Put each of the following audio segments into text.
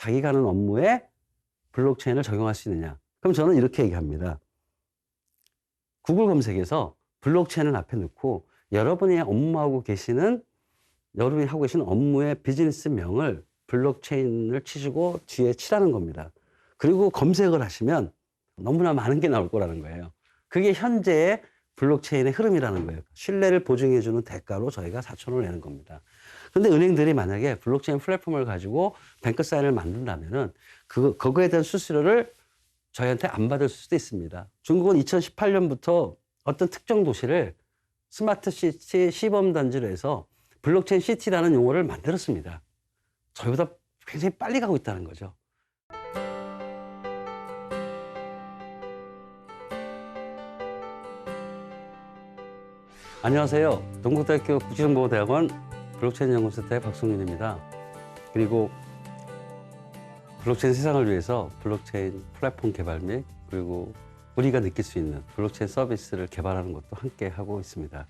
자기가 하는 업무에 블록체인을 적용할 수 있느냐. 그럼 저는 이렇게 얘기합니다. 구글 검색에서 블록체인을 앞에 넣고 여러분이 하고 계시는 업무의 비즈니스명을 블록체인을 치시고 뒤에 치라는 겁니다. 그리고 검색을 하시면 너무나 많은 게 나올 거라는 거예요. 그게 현재의 블록체인의 흐름이라는 거예요. 신뢰를 보증해주는 대가로 저희가 4,000원을 내는 겁니다. 그런데 은행들이 만약에 블록체인 플랫폼을 가지고 뱅크 사인을 만든다면은 그거에 대한 수수료를 저희한테 안 받을 수도 있습니다. 중국은 2018년부터 어떤 특정 도시를 스마트 시티 시범단지로 해서 블록체인 시티라는 용어를 만들었습니다. 저희보다 굉장히 빨리 가고 있다는 거죠. 안녕하세요. 동국대학교 국제정보대학원 블록체인 연구센터의 박성윤입니다. 그리고 블록체인 세상을 위해서 블록체인 플랫폼 개발 및 그리고 우리가 느낄 수 있는 블록체인 서비스를 개발하는 것도 함께 하고 있습니다.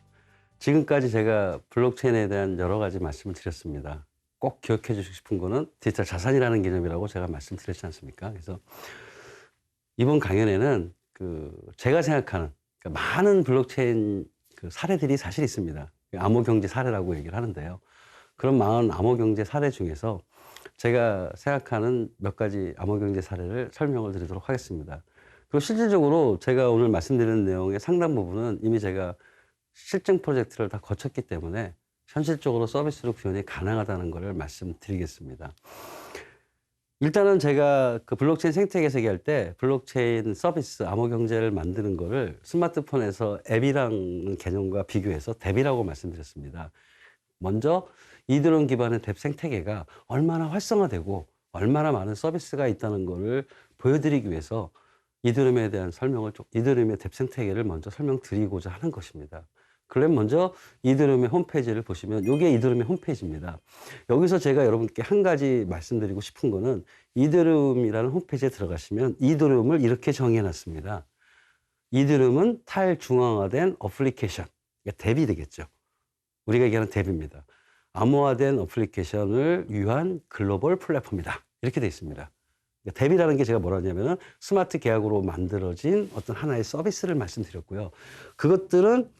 지금까지 제가 블록체인에 대한 여러 가지 말씀을 드렸습니다. 꼭 기억해 주시고 싶은 거는 디지털 자산이라는 개념이라고 제가 말씀드렸지 않습니까? 그래서 이번 강연에는 제가 생각하는 많은 블록체인 사례들이 사실 있습니다. 암호경제 사례라고 얘기를 하는데요. 그런 많은 암호경제 사례 중에서 제가 생각하는 몇 가지 암호경제 사례를 설명을 드리도록 하겠습니다. 그리고 실질적으로 제가 오늘 말씀드리는 내용의 상당 부분은 이미 제가 실증 프로젝트를 다 거쳤기 때문에 현실적으로 서비스로 구현이 가능하다는 것을 말씀드리겠습니다. 일단은 제가 블록체인 생태계 얘기할 때 블록체인 서비스, 암호경제를 만드는 거를 스마트폰에서 앱이라는 개념과 비교해서 뎁이라고 말씀드렸습니다. 먼저 이드럼 기반의 뎁 생태계가 얼마나 활성화되고 얼마나 많은 서비스가 있다는 것을 보여드리기 위해서 이드럼에 대한 이드럼의 뎁 생태계를 먼저 설명드리고자 하는 것입니다. 그럼 먼저 이드럼의 홈페이지를 보시면 이게 이드럼의 홈페이지입니다. 여기서 제가 여러분께 한 가지 말씀드리고 싶은 거는 이드럼이라는 홈페이지에 들어가시면 이드럼을 이렇게 정의해 놨습니다. 이드럼은 탈중앙화된 어플리케이션, 뎁이 되겠죠. 우리가 얘기하는 뎁입니다. 암호화된 어플리케이션을 위한 글로벌 플랫폼이다. 이렇게 되어 있습니다. 뎁이라는 게 제가 뭐라 하냐면은 스마트 계약으로 만들어진 어떤 하나의 서비스를 말씀드렸고요. 그것들은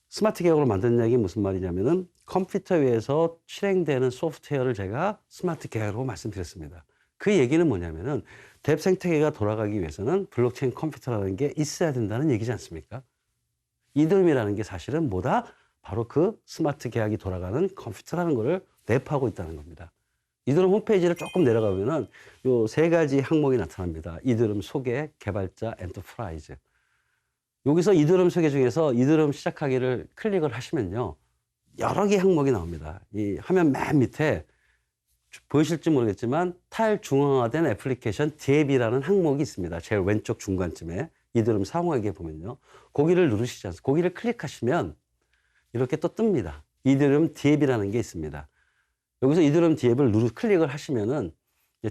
스마트 계약으로 만드는 얘기 무슨 말이냐면은 컴퓨터 위에서 실행되는 소프트웨어를 제가 스마트 계약으로 말씀드렸습니다. 그 얘기는 뭐냐면은 뎁 생태계가 돌아가기 위해서는 블록체인 컴퓨터라는 게 있어야 된다는 얘기지 않습니까? 이드럼이라는 게 사실은 뭐다? 바로 그 스마트 계약이 돌아가는 컴퓨터라는 거를 내포하고 있다는 겁니다. 이드럼 홈페이지를 조금 내려가면은 요 세 가지 항목이 나타납니다. 이드럼 소개, 개발자, 엔터프라이즈. 여기서 이드럼 소개 중에서 이드럼 시작하기를 클릭을 하시면요. 여러 개 항목이 나옵니다. 이 화면 맨 밑에 보이실지 모르겠지만 탈중앙화된 애플리케이션 뎁이라는 항목이 있습니다. 제일 왼쪽 중간쯤에 이드럼 사용하기에 보면요. 거기를 누르시지 않습니까? 거기를 클릭하시면 이렇게 또 뜹니다. 이드럼 뎁이라는 게 있습니다. 여기서 이드럼 뎁을 클릭을 하시면은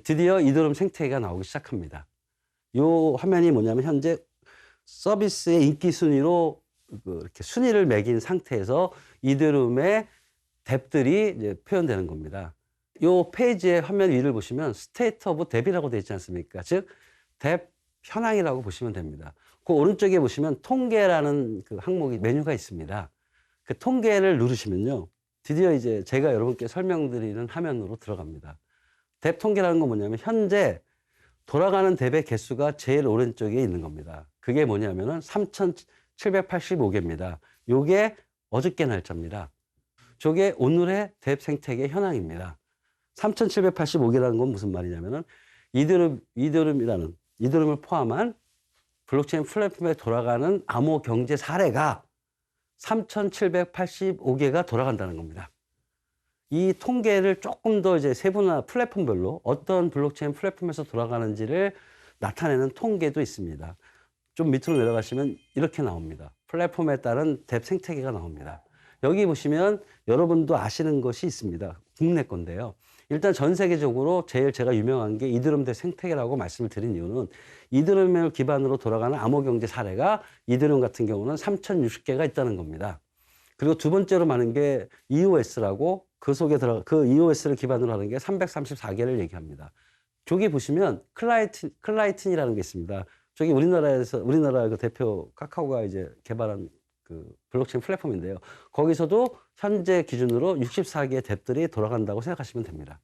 드디어 이드럼 생태계가 나오기 시작합니다. 이 화면이 뭐냐면 현재 서비스의 인기 순위로 이렇게 순위를 매긴 상태에서 이드럼의 뎁들이 이제 표현되는 겁니다. 이 페이지의 화면 위를 보시면 스테이트 오브 뎁이라고 되어 있지 않습니까? 즉, 뎁 현황이라고 보시면 됩니다. 그 오른쪽에 보시면 통계라는 항목이 메뉴가 있습니다. 그 통계를 누르시면요. 드디어 이제 제가 여러분께 설명드리는 화면으로 들어갑니다. 뎁 통계라는 건 뭐냐면 현재 돌아가는 뎁의 개수가 제일 오른쪽에 있는 겁니다. 그게 뭐냐면은 3,785개입니다. 요게 어저께 날짜입니다. 저게 오늘의 뎁 생태계 현황입니다. 3,785개라는 건 무슨 말이냐면은 이드럼을 포함한 블록체인 플랫폼에 돌아가는 암호 경제 사례가 3,785개가 돌아간다는 겁니다. 이 통계를 조금 더 이제 세분화 플랫폼별로 어떤 블록체인 플랫폼에서 돌아가는지를 나타내는 통계도 있습니다. 좀 밑으로 내려가시면 이렇게 나옵니다. 플랫폼에 따른 뎁 생태계가 나옵니다. 여기 보시면 여러분도 아시는 것이 있습니다. 국내 건데요. 일단 전 세계적으로 제일 제가 유명한 게 이드럼 뎁 생태계라고 말씀을 드린 이유는 이드럼을 기반으로 돌아가는 암호경제 사례가 이드럼 같은 경우는 3,060개가 있다는 겁니다. 그리고 두 번째로 많은 게 EOS라고 그 EOS를 기반으로 하는 게 334개를 얘기합니다. 저기 보시면 클라이튼이라는 게 있습니다. 저기 우리나라 그 대표 카카오가 이제 개발한 그 블록체인 플랫폼인데요. 거기서도 현재 기준으로 64개의 덱들이 돌아간다고 생각하시면 됩니다.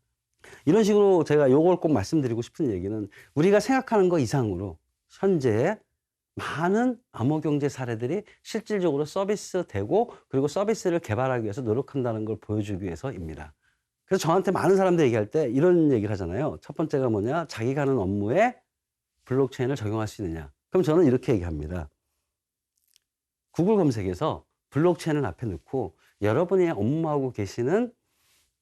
이런 식으로 제가 요걸 꼭 말씀드리고 싶은 얘기는 우리가 생각하는 것 이상으로 현재 많은 암호경제 사례들이 실질적으로 서비스되고 그리고 서비스를 개발하기 위해서 노력한다는 걸 보여주기 위해서입니다. 그래서 저한테 많은 사람들이 얘기할 때 이런 얘기를 하잖아요. 첫 번째가 뭐냐? 자기가 하는 업무에 블록체인을 적용할 수 있느냐? 그럼 저는 이렇게 얘기합니다. 구글 검색에서 블록체인을 앞에 넣고 여러분이 하고 계시는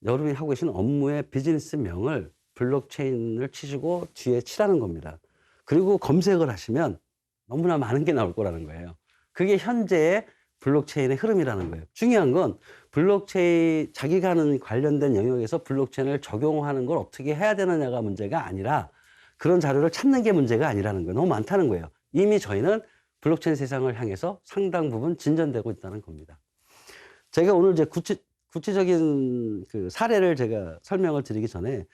업무의 비즈니스명을 블록체인을 치시고 뒤에 치라는 겁니다. 그리고 검색을 하시면 너무나 많은 게 나올 거라는 거예요. 그게 현재의 블록체인의 흐름이라는 거예요. 중요한 건 블록체인, 자기가 하는 관련된 영역에서 블록체인을 적용하는 걸 어떻게 해야 되느냐가 문제가 아니라 그런 자료를 찾는 게 문제가 아니라는 거예요. 너무 많다는 거예요. 이미 저희는 블록체인 세상을 향해서 상당 부분 진전되고 있다는 겁니다. 제가 오늘 이제 구체적인 그 사례를 제가 설명을 드리기 전에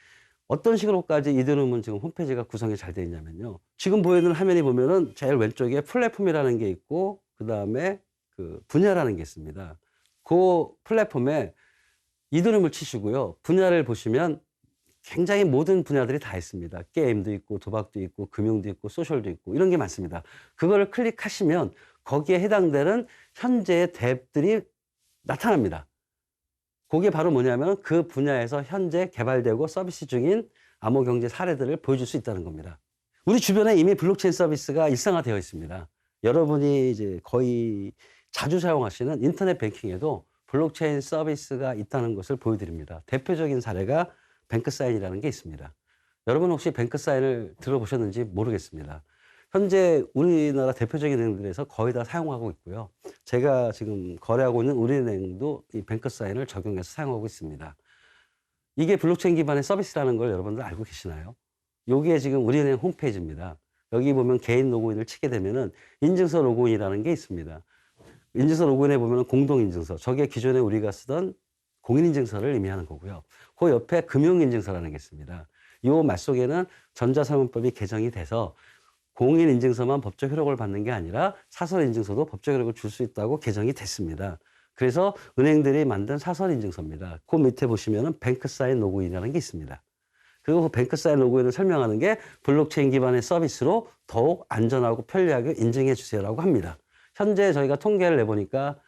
어떤 식으로까지 이더리움은 지금 홈페이지가 구성이 잘 되어 있냐면요. 지금 보이는 화면이 보면은 제일 왼쪽에 플랫폼이라는 게 있고 그 다음에 그 분야라는 게 있습니다. 그 플랫폼에 이더리움을 치시고요. 분야를 보시면 굉장히 모든 분야들이 다 있습니다. 게임도 있고 도박도 있고 금융도 있고 소셜도 있고 이런 게 많습니다. 그거를 클릭하시면 거기에 해당되는 현재의 탭들이 나타납니다. 그게 바로 뭐냐면 그 분야에서 현재 개발되고 서비스 중인 암호경제 사례들을 보여줄 수 있다는 겁니다. 우리 주변에 이미 블록체인 서비스가 일상화되어 있습니다. 여러분이 이제 거의 자주 사용하시는 인터넷 뱅킹에도 블록체인 서비스가 있다는 것을 보여드립니다. 대표적인 사례가 뱅크사인이라는 게 있습니다. 여러분 혹시 뱅크사인을 들어보셨는지 모르겠습니다. 현재 우리나라 대표적인 은행들에서 거의 다 사용하고 있고요. 제가 지금 거래하고 있는 우리은행도 이 뱅크사인을 적용해서 사용하고 있습니다. 이게 블록체인 기반의 서비스라는 걸 여러분들 알고 계시나요? 이게 지금 우리은행 홈페이지입니다. 여기 보면 개인 로그인을 치게 되면은 인증서 로그인이라는 게 있습니다. 인증서 로그인에 보면은 공동인증서, 저게 기존에 우리가 쓰던 공인인증서를 의미하는 거고요. 그 옆에 금융인증서라는 게 있습니다. 이 말 속에는 전자상품법이 개정이 돼서 공인인증서만 법적 효력을 받는 게 아니라 사설인증서도 법적 효력을 줄 수 있다고 개정이 됐습니다. 그래서 은행들이 만든 사설인증서입니다. 그 밑에 보시면은 뱅크사인 로그인이라는 게 있습니다. 그리고 그 뱅크사인 로그인을 설명하는 게 블록체인 기반의 서비스로 더욱 안전하고 편리하게 인증해 주세요라고 합니다. 현재 저희가 통계를 내보니까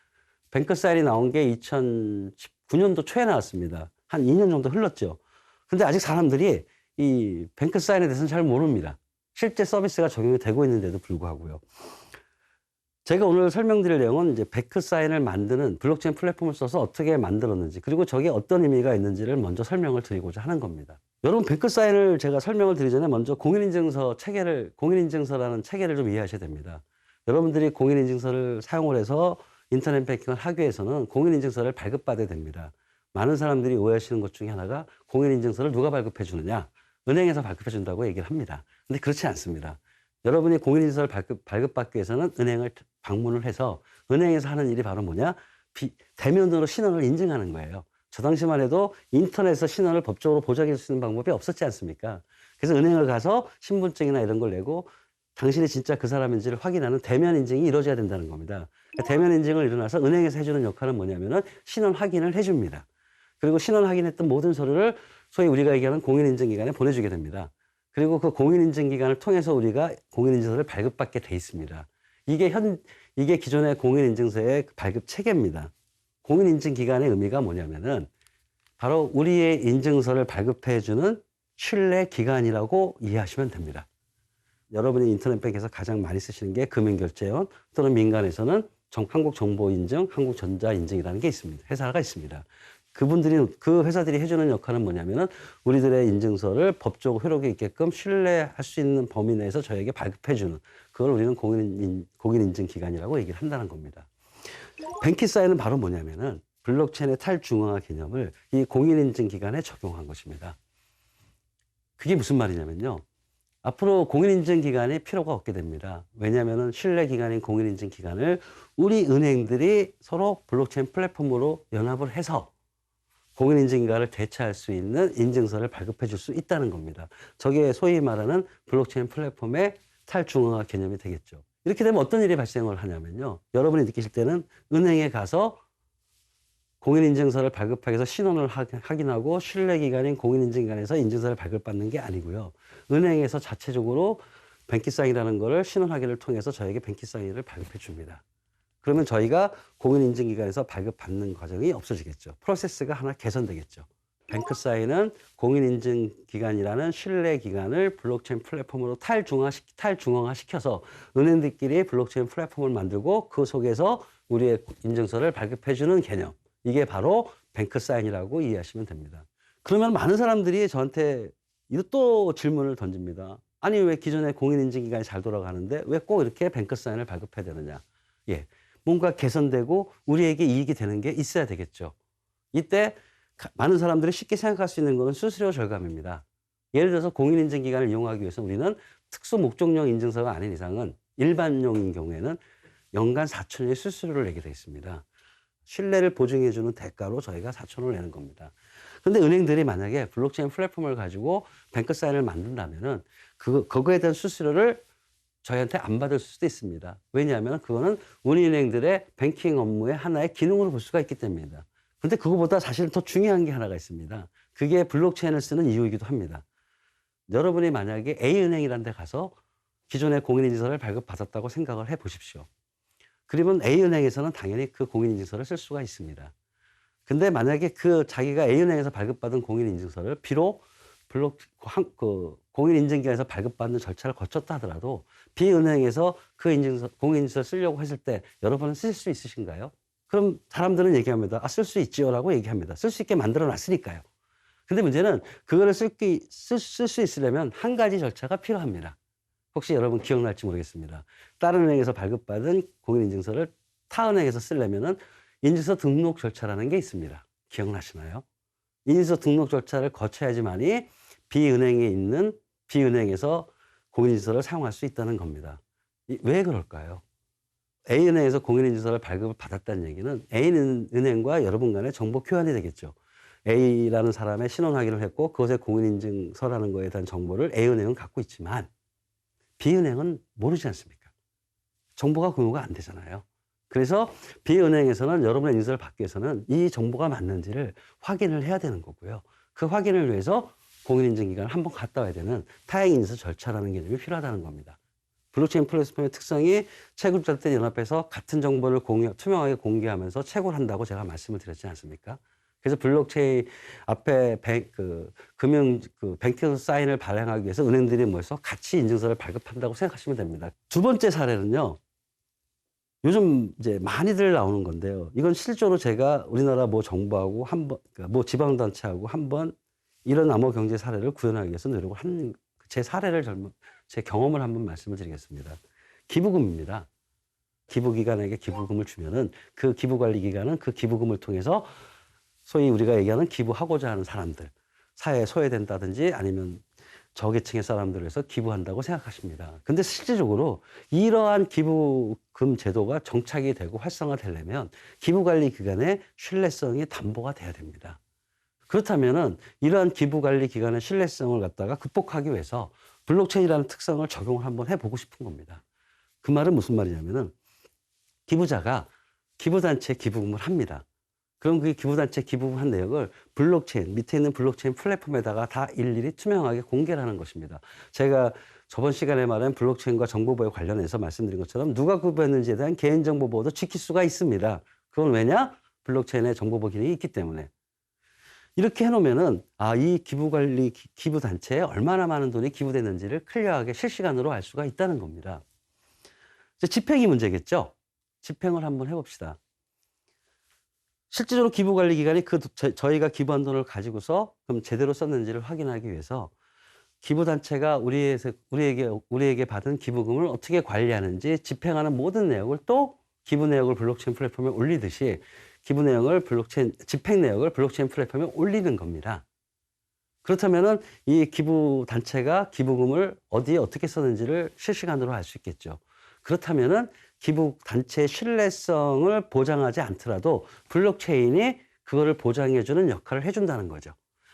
뱅크사인이 나온 게 2019년도 초에 나왔습니다. 한 2년 정도 흘렀죠. 근데 아직 사람들이 이 뱅크사인에 대해서는 잘 모릅니다. 실제 서비스가 적용이 되고 있는데도 불구하고요. 제가 오늘 설명드릴 내용은 이제 뱅크사인을 만드는 블록체인 플랫폼을 써서 어떻게 만들었는지 그리고 저게 어떤 의미가 있는지를 먼저 설명을 드리고자 하는 겁니다. 여러분 뱅크사인을 제가 설명을 드리기 전에 먼저 공인인증서라는 체계를 좀 이해하셔야 됩니다. 여러분들이 공인인증서를 사용을 해서 인터넷 뱅킹을 하기 위해서는 공인인증서를 발급받아야 됩니다. 많은 사람들이 오해하시는 것 중에 하나가 공인인증서를 누가 발급해 주느냐? 은행에서 발급해 준다고 얘기를 합니다. 근데 그렇지 않습니다. 여러분이 공인인증서를 발급받기 위해서는 은행을 방문을 해서 은행에서 하는 일이 바로 뭐냐? 대면으로 신원을 인증하는 거예요. 저 당시만 해도 인터넷에서 신원을 법적으로 보장할 수 있는 방법이 없었지 않습니까? 그래서 은행을 가서 신분증이나 이런 걸 내고 당신이 진짜 그 사람인지를 확인하는 대면 인증이 이루어져야 된다는 겁니다. 그러니까 대면 인증을 일어나서 은행에서 해주는 역할은 뭐냐면은 신원 확인을 해줍니다. 그리고 신원 확인했던 모든 서류를 소위 우리가 얘기하는 공인인증기관에 보내주게 됩니다. 그리고 그 공인인증기관을 통해서 우리가 공인인증서를 발급받게 돼 있습니다. 이게 기존의 공인인증서의 발급 체계입니다. 공인인증기관의 의미가 뭐냐면은 바로 우리의 인증서를 발급해주는 신뢰기관이라고 이해하시면 됩니다. 여러분이 인터넷뱅크에서 가장 많이 쓰시는 게 금융결제원 또는 민간에서는 한국정보인증, 한국전자인증이라는 게 있습니다. 회사가 있습니다. 그 회사들이 해주는 역할은 뭐냐면은 우리들의 인증서를 법적 효력이 있게끔 신뢰할 수 있는 범위 내에서 저에게 발급해주는 그걸 우리는 공인인증기관이라고 얘기를 한다는 겁니다. 뱅크사인은 바로 뭐냐면은 블록체인의 탈중앙화 개념을 이 공인인증기관에 적용한 것입니다. 그게 무슨 말이냐면요. 앞으로 공인인증기관이 필요가 없게 됩니다. 왜냐하면 신뢰기관인 공인인증기관을 우리 은행들이 서로 블록체인 플랫폼으로 연합을 해서 공인인증기관을 대체할 수 있는 인증서를 발급해 줄 수 있다는 겁니다. 저게 소위 말하는 블록체인 플랫폼의 탈중앙화 개념이 되겠죠. 이렇게 되면 어떤 일이 발생을 하냐면요. 여러분이 느끼실 때는 은행에 가서 공인인증서를 발급하기 위해서 신원을 확인하고 신뢰기관인 공인인증기관에서 인증서를 발급받는 게 아니고요. 은행에서 자체적으로 뱅키사인이라는 거를 신원 확인을 통해서 저에게 뱅키사인을 발급해 줍니다. 그러면 저희가 공인인증기관에서 발급받는 과정이 없어지겠죠. 프로세스가 하나 개선되겠죠. 뱅크사인은 공인인증기관이라는 신뢰기관을 블록체인 플랫폼으로 탈중앙화시켜서 은행들끼리 블록체인 플랫폼을 만들고 그 속에서 우리의 인증서를 발급해주는 개념. 이게 바로 뱅크사인이라고 이해하시면 됩니다. 그러면 많은 사람들이 저한테 또 질문을 던집니다. 아니 왜 기존의 공인인증기관이 잘 돌아가는데 왜 꼭 이렇게 뱅크사인을 발급해야 되느냐. 예, 뭔가 개선되고 우리에게 이익이 되는 게 있어야 되겠죠. 이때 많은 사람들이 쉽게 생각할 수 있는 것은 수수료 절감입니다. 예를 들어서 공인인증기관을 이용하기 위해서 우리는 특수 목적용 인증서가 아닌 이상은 일반용인 경우에는 연간 4,000원의 수수료를 내게 되어 있습니다. 신뢰를 보증해주는 대가로 저희가 4,000원을 내는 겁니다. 그런데 은행들이 만약에 블록체인 플랫폼을 가지고 뱅크사인을 만든다면은 그거에 대한 수수료를 저희한테 안 받을 수도 있습니다. 왜냐하면 그거는 은행들의 뱅킹 업무의 하나의 기능으로 볼 수가 있기 때문입니다. 그런데 그거보다 사실 더 중요한 게 하나가 있습니다. 그게 블록체인을 쓰는 이유이기도 합니다. 여러분이 만약에 A은행이라는 데 가서 기존의 공인인증서를 발급받았다고 생각을 해 보십시오. 그러면 A은행에서는 당연히 그 공인인증서를 쓸 수가 있습니다. 근데 만약에 자기가 A은행에서 발급받은 공인인증서를 비록 공인인증기관에서 발급받는 절차를 거쳤다 하더라도 B은행에서 그 공인인증서를 쓰려고 했을 때 여러분은 쓰실 수 있으신가요? 그럼 사람들은 얘기합니다. 쓸 수 있지요라고 얘기합니다. 쓸 수 있게 만들어 놨으니까요. 근데 문제는 그거를 쓸 수 있으려면 한 가지 절차가 필요합니다. 혹시 여러분 기억날지 모르겠습니다. 다른 은행에서 발급받은 공인인증서를 타 은행에서 쓰려면은 인증서 등록 절차라는 게 있습니다. 기억나시나요? 인증서 등록 절차를 거쳐야지만이 B은행에서 공인인증서를 사용할 수 있다는 겁니다. 왜 그럴까요? A은행에서 공인인증서를 발급을 받았다는 얘기는 A은행과 여러분 간의 정보 교환이 되겠죠. A라는 사람의 신원 확인을 했고 그것의 공인인증서라는 거에 대한 정보를 A은행은 갖고 있지만 B은행은 모르지 않습니까? 정보가 공유가 안 되잖아요. 그래서 B은행에서는 여러분의 인증서를 받기 위해서는 이 정보가 맞는지를 확인을 해야 되는 거고요. 그 확인을 위해서 공인인증기관을 한번 갔다 와야 되는 타행인증서 절차라는 개념이 필요하다는 겁니다. 블록체인 플랫폼의 특성이 채굴자들 연합해서 같은 정보를 투명하게 공개하면서 채굴을 한다고 제가 말씀을 드렸지 않습니까? 그래서 블록체인 앞에 뱅크 사인을 발행하기 위해서 은행들이 모여서 같이 인증서를 발급한다고 생각하시면 됩니다. 두 번째 사례는요. 요즘 이제 많이들 나오는 건데요. 이건 실제로 제가 우리나라 정부하고 그러니까 지방단체하고 한번 이런 암호 경제 사례를 구현하기 위해서 노력을 한 제 경험을 한번 말씀을 드리겠습니다. 기부금입니다. 기부기관에게 기부금을 주면은 그 기부관리기관은 그 기부금을 통해서 소위 우리가 얘기하는 기부하고자 하는 사람들, 사회에 소외된다든지 아니면 저계층의 사람들을 위해서 기부한다고 생각하십니다. 근데 실질적으로 이러한 기부금 제도가 정착이 되고 활성화되려면 기부관리기관의 신뢰성이 담보가 돼야 됩니다. 그렇다면은 이러한 기부관리기관의 신뢰성을 갖다가 극복하기 위해서 블록체인이라는 특성을 적용을 한번 해보고 싶은 겁니다. 그 말은 무슨 말이냐면은 기부자가 기부단체에 기부금을 합니다. 그럼 그 기부단체 기부한 내역을 블록체인, 밑에 있는 블록체인 플랫폼에다가 다 일일이 투명하게 공개를 하는 것입니다. 제가 저번 시간에 말한 블록체인과 정보보호에 관련해서 말씀드린 것처럼 누가 기부했는지에 대한 개인정보 보호도 지킬 수가 있습니다. 그건 왜냐? 블록체인의 정보보호 기능이 있기 때문에. 이렇게 해놓으면은, 이 기부단체에 얼마나 많은 돈이 기부됐는지를 클리어하게 실시간으로 알 수가 있다는 겁니다. 이제 집행이 문제겠죠? 집행을 한번 해봅시다. 실질적으로 기부관리기관이 저희가 기부한 돈을 가지고서 그럼 제대로 썼는지를 확인하기 위해서 기부단체가 우리에게 받은 기부금을 어떻게 관리하는지 집행하는 모든 내역을 또 기부 내역을 블록체인 플랫폼에 올리듯이 집행 내역을 블록체인 플랫폼에 올리는 겁니다. 그렇다면은 이 기부단체가 기부금을 어디에 어떻게 썼는지를 실시간으로 알 수 있겠죠. 그렇다면은 기부단체의 신뢰성을 보장하지 않더라도 블록체인이 그거를 보장해주는 역할을 해준다는 거죠.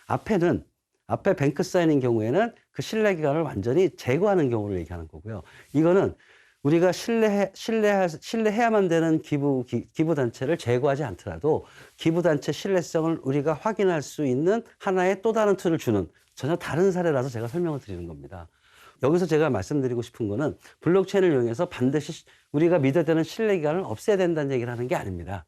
앞에 뱅크 사인인 경우에는 그 신뢰 기간을 완전히 제거하는 경우를 얘기하는 거고요. 이거는 우리가 신뢰해야만 되는 기부 단체를 제거하지 않더라도 기부 단체 신뢰성을 우리가 확인할 수 있는 하나의 또 다른 툴을 주는 전혀 다른 사례라서 제가 설명을 드리는 겁니다. 여기서 제가 말씀드리고 싶은 거는 블록체인을 이용해서 반드시 우리가 믿어야 되는 신뢰 기간을 없애야 된다는 얘기를 하는 게 아닙니다.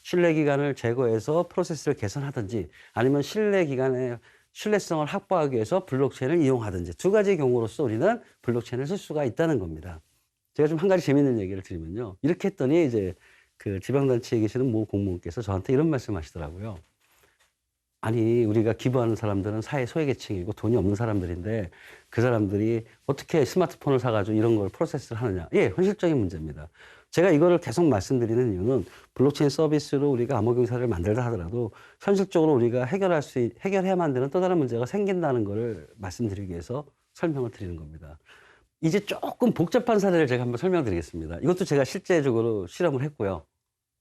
신뢰 기간을 제거해서 프로세스를 개선하든지 아니면 신뢰 기간의 신뢰성을 확보하기 위해서 블록체인을 이용하든지 두 가지 경우로서 우리는 블록체인을 쓸 수가 있다는 겁니다. 제가 좀 한 가지 재밌는 얘기를 드리면요. 이렇게 했더니 이제 그 지방단체에 계시는 모 공무원께서 저한테 이런 말씀 하시더라고요. 아니, 우리가 기부하는 사람들은 사회 소외계층이고 돈이 없는 사람들인데 그 사람들이 어떻게 스마트폰을 사가지고 이런 걸 프로세스를 하느냐. 예, 현실적인 문제입니다. 제가 이거를 계속 말씀드리는 이유는 블록체인 서비스로 우리가 암호경사를 만들다 하더라도 현실적으로 우리가 해결해야만 되는 또 다른 문제가 생긴다는 거를 말씀드리기 위해서 설명을 드리는 겁니다. 이제 조금 복잡한 사례를 제가 한번 설명드리겠습니다. 이것도 제가 실제적으로 실험을 했고요.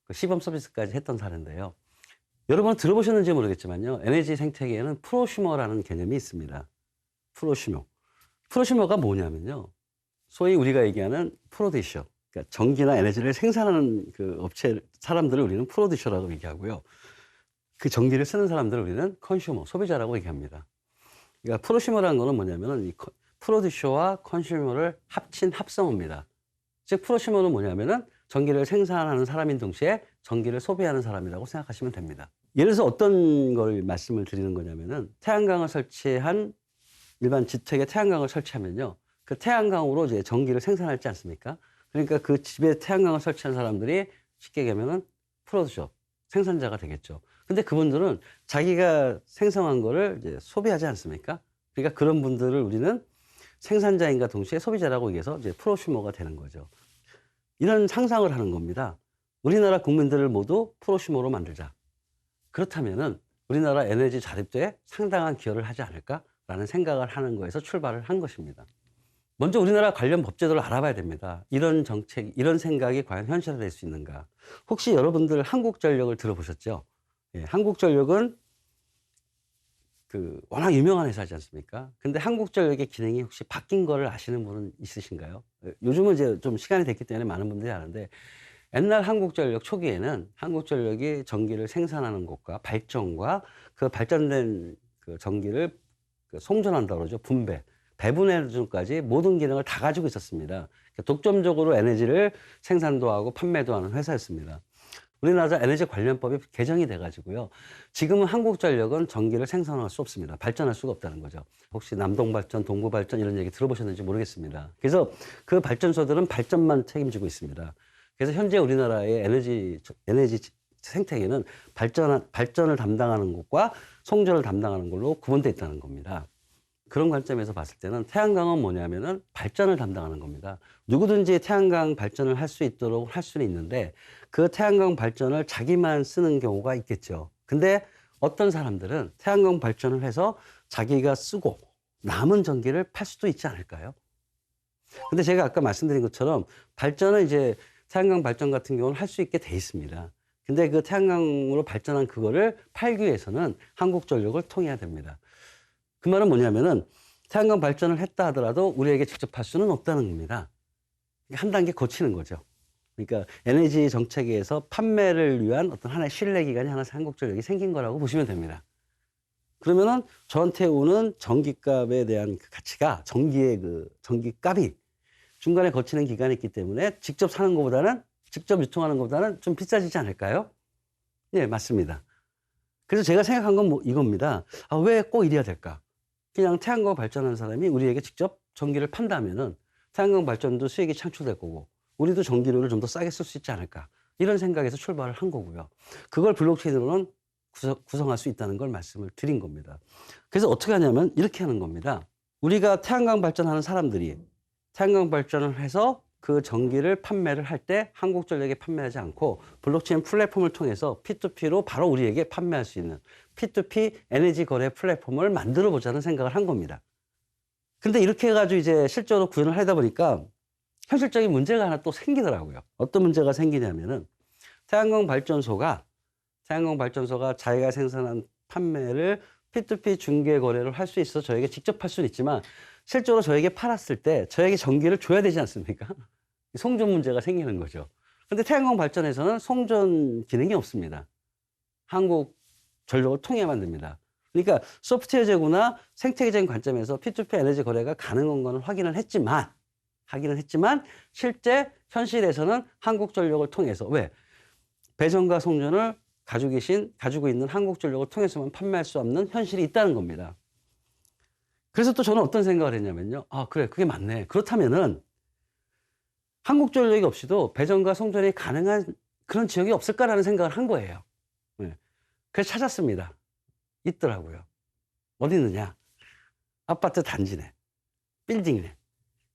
그 시범 서비스까지 했던 사례인데요. 여러분 들어보셨는지 모르겠지만요. 에너지 생태계에는 프로슈머라는 개념이 있습니다. 프로슈머가 뭐냐면요. 소위 우리가 얘기하는 프로듀셔. 그러니까 전기나 에너지를 생산하는 그 업체 사람들을 우리는 프로듀셔라고 얘기하고요. 그 전기를 쓰는 사람들을 우리는 컨슈머, 소비자라고 얘기합니다. 그러니까 프로슈머라는 거는 뭐냐면은 이 프로듀셔와 컨슈머를 합친 합성어입니다. 즉 프로슈머는 뭐냐면은 전기를 생산하는 사람인 동시에 전기를 소비하는 사람이라고 생각하시면 됩니다. 예를 들어서 어떤 걸 말씀을 드리는 거냐면은 태양광을 설치한 일반 주택에 태양광을 설치하면요. 그 태양광으로 이제 전기를 생산하지 않습니까? 그러니까 그 집에 태양광을 설치한 사람들이 쉽게 얘기하면은 프로듀서, 생산자가 되겠죠. 근데 그분들은 자기가 생성한 거를 이제 소비하지 않습니까? 그러니까 그런 분들을 우리는 생산자인과 동시에 소비자라고 얘기해서 이제 프로슈머가 되는 거죠. 이런 상상을 하는 겁니다. 우리나라 국민들을 모두 프로슈머로 만들자. 그렇다면은 우리나라 에너지 자립도에 상당한 기여를 하지 않을까라는 생각을 하는 거에서 출발을 한 것입니다. 먼저 우리나라 관련 법제도를 알아봐야 됩니다. 이런 정책, 이런 생각이 과연 현실화될 수 있는가. 혹시 여러분들 한국전력을 들어보셨죠? 예, 한국전력은 워낙 유명한 회사지 않습니까? 근데 한국전력의 기능이 혹시 바뀐 거를 아시는 분은 있으신가요? 요즘은 이제 좀 시간이 됐기 때문에 많은 분들이 아는데 옛날 한국전력 초기에는 한국전력이 전기를 생산하는 곳과 발전과 그 발전된 그 전기를 송전한다고 그러죠. 배분해주기까지 모든 기능을 다 가지고 있었습니다. 독점적으로 에너지를 생산도 하고 판매도 하는 회사였습니다. 우리나라 에너지 관련법이 개정이 돼가지고요. 지금은 한국전력은 전기를 생산할 수 없습니다. 발전할 수가 없다는 거죠. 혹시 남동발전, 동부발전 이런 얘기 들어보셨는지 모르겠습니다. 그래서 그 발전소들은 발전만 책임지고 있습니다. 그래서 현재 우리나라의 에너지 생태계는 발전을 담당하는 곳과 송전을 담당하는 걸로 구분되어 있다는 겁니다. 그런 관점에서 봤을 때는 태양광은 뭐냐면은 발전을 담당하는 겁니다. 누구든지 태양광 발전을 할 수 있도록 할 수는 있는데 그 태양광 발전을 자기만 쓰는 경우가 있겠죠. 근데 어떤 사람들은 태양광 발전을 해서 자기가 쓰고 남은 전기를 팔 수도 있지 않을까요? 근데 제가 아까 말씀드린 것처럼 발전은 이제 태양광 발전 같은 경우는 할 수 있게 돼 있습니다. 근데 그 태양광으로 발전한 그거를 팔기 위해서는 한국전력을 통해야 됩니다. 그 말은 뭐냐면은 태양광 발전을 했다 하더라도 우리에게 직접 할 수는 없다는 겁니다. 한 단계 거치는 거죠. 그러니까 에너지 정책에서 판매를 위한 어떤 하나의 신뢰 기관이 하나 한국전력이 생긴 거라고 보시면 됩니다. 그러면은 저한테 오는 전기값에 대한 그 가치가 전기값이 중간에 거치는 기간이 있기 때문에 직접 사는 것보다는 직접 유통하는 것보다는 좀 비싸지지 않을까요? 네, 맞습니다. 그래서 제가 생각한 건 이겁니다. 왜 꼭 이래야 될까? 그냥 태양광 발전하는 사람이 우리에게 직접 전기를 판다면은 태양광 발전도 수익이 창출될 거고 우리도 전기료를 좀 더 싸게 쓸 수 있지 않을까 이런 생각에서 출발을 한 거고요. 그걸 블록체인으로는 구성할 수 있다는 걸 말씀을 드린 겁니다. 그래서 어떻게 하냐면 이렇게 하는 겁니다. 우리가 태양광 발전하는 사람들이 태양광 발전을 해서 그 전기를 판매를 할 때 한국전력에 판매하지 않고 블록체인 플랫폼을 통해서 P2P로 바로 우리에게 판매할 수 있는 P2P 에너지 거래 플랫폼을 만들어 보자는 생각을 한 겁니다. 근데 이렇게 해가지고 이제 실제로 구현을 하다 보니까 현실적인 문제가 하나 또 생기더라고요. 어떤 문제가 생기냐면은 태양광 발전소가 태양광 발전소가 자기가 생산한 판매를 P2P 중개 거래를 할 수 있어 저에게 직접 할 수는 있지만 실제로 저에게 팔았을 때 저에게 전기를 줘야 되지 않습니까? 송전 문제가 생기는 거죠. 근데 태양광 발전에서는 송전 기능이 없습니다. 한국 전력을 통해야만 됩니다. 그러니까 소프트웨어 재고나 생태계적인 관점에서 P2P 에너지 거래가 가능한 건 확인을 했지만 실제 현실에서는 한국전력을 통해서 왜? 배전과 송전을 가지고 있는 한국전력을 통해서만 판매할 수 없는 현실이 있다는 겁니다. 그래서 또 저는 어떤 생각을 했냐면요. 아, 그래. 그게 맞네. 그렇다면은 한국전력이 없이도 배전과 송전이 가능한 그런 지역이 없을까라는 생각을 한 거예요. 네. 그래서 찾았습니다. 있더라고요. 어디 있느냐? 아파트 단지 내, 빌딩 내.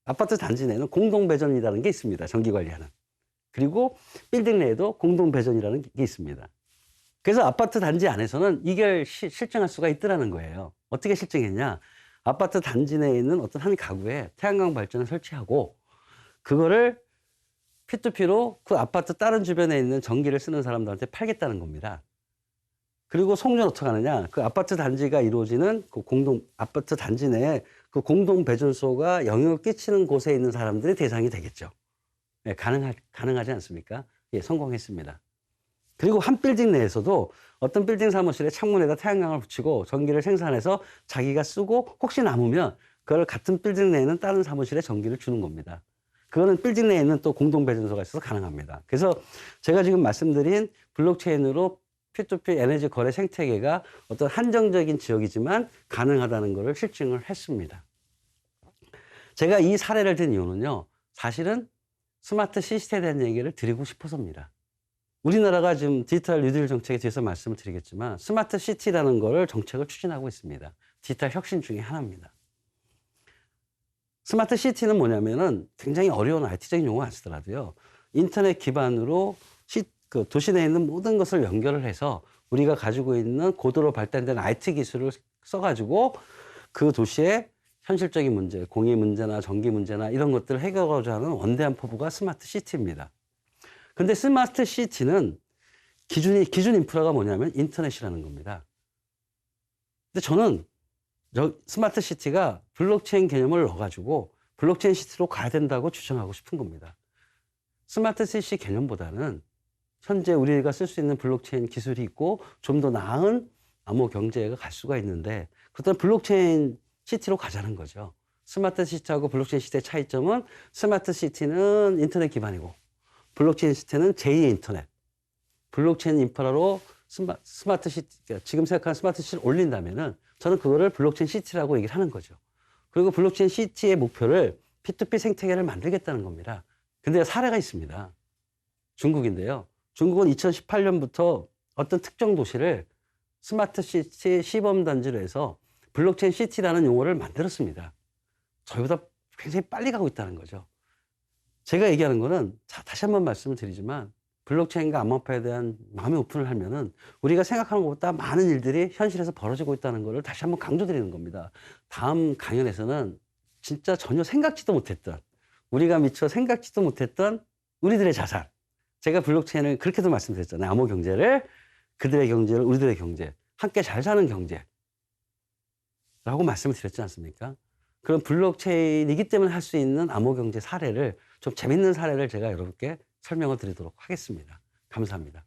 아파트 단지 내는 공동 배전이라는 게 있습니다. 전기 관리하는. 그리고 빌딩 내에도 공동 배전이라는 게 있습니다. 그래서 아파트 단지 안에서는 이걸 실증할 수가 있더라는 거예요. 어떻게 실증했냐? 아파트 단지 내에 있는 어떤 한 가구에 태양광 발전을 설치하고 그거를 P2P로 그 아파트 다른 주변에 있는 전기를 쓰는 사람들한테 팔겠다는 겁니다. 그리고 송전 어떻게 하느냐? 그 아파트 단지가 이루어지는 그 아파트 단지 내에 그 공동 배전소가 영향을 끼치는 곳에 있는 사람들이 대상이 되겠죠. 네, 가능하지 않습니까? 예, 성공했습니다. 그리고 한 빌딩 내에서도 어떤 빌딩 사무실에 창문에다 태양광을 붙이고 전기를 생산해서 자기가 쓰고 혹시 남으면 그걸 같은 빌딩 내에 있는 다른 사무실에 전기를 주는 겁니다. 그거는 빌딩 내에 있는 또 공동 배전소가 있어서 가능합니다. 그래서 제가 지금 말씀드린 블록체인으로 P2P 에너지 거래 생태계가 어떤 한정적인 지역이지만 가능하다는 것을 실증을 했습니다. 제가 이 사례를 든 이유는요. 사실은 스마트 시티에 대한 얘기를 드리고 싶어서입니다. 우리나라가 지금 디지털 뉴딜 정책에 대해서 말씀을 드리겠지만 스마트 시티라는 거를 정책을 추진하고 있습니다. 디지털 혁신 중에 하나입니다. 스마트 시티는 뭐냐면은 굉장히 어려운 IT적인 용어 안 쓰더라도요. 인터넷 기반으로 그 도시 내에 있는 모든 것을 연결을 해서 우리가 가지고 있는 고도로 발달된 IT 기술을 써가지고 그 도시의 현실적인 문제, 공해 문제나 전기 문제나 이런 것들을 해결하고자 하는 원대한 포부가 스마트 시티입니다. 근데 스마트 시티는 기준 인프라가 뭐냐면 인터넷이라는 겁니다. 근데 저는 스마트 시티가 블록체인 개념을 넣어가지고 블록체인 시티로 가야 된다고 주장하고 싶은 겁니다. 스마트 시티 개념보다는 현재 우리가 쓸 수 있는 블록체인 기술이 있고 좀 더 나은 암호 경제가 갈 수가 있는데 그렇다면 블록체인 시티로 가자는 거죠. 스마트 시티하고 블록체인 시티의 차이점은 스마트 시티는 인터넷 기반이고 블록체인 시티는 제2의 인터넷. 블록체인 인프라로 스마트 시티, 지금 생각하는 스마트 시티를 올린다면은 저는 그거를 블록체인 시티라고 얘기를 하는 거죠. 그리고 블록체인 시티의 목표를 P2P 생태계를 만들겠다는 겁니다. 근데 사례가 있습니다. 중국인데요. 중국은 2018년부터 어떤 특정 도시를 스마트 시티 시범단지로 해서 블록체인 시티라는 용어를 만들었습니다. 저희보다 굉장히 빨리 가고 있다는 거죠. 제가 얘기하는 거는 다시 한번 말씀을 드리지만 블록체인과 암호화폐에 대한 마음의 오픈을 하면은 우리가 생각하는 것보다 많은 일들이 현실에서 벌어지고 있다는 것을 다시 한번 강조드리는 겁니다. 다음 강연에서는 진짜 전혀 생각지도 못했던 우리가 미처 생각지도 못했던 우리들의 자산. 제가 블록체인을 그렇게도 말씀드렸잖아요. 암호 경제를 그들의 경제를 우리들의 경제 함께 잘 사는 경제라고 말씀을 드렸지 않습니까? 그런 블록체인이기 때문에 할 수 있는 암호 경제 사례를 좀 재밌는 사례를 제가 여러분께 설명을 드리도록 하겠습니다. 감사합니다.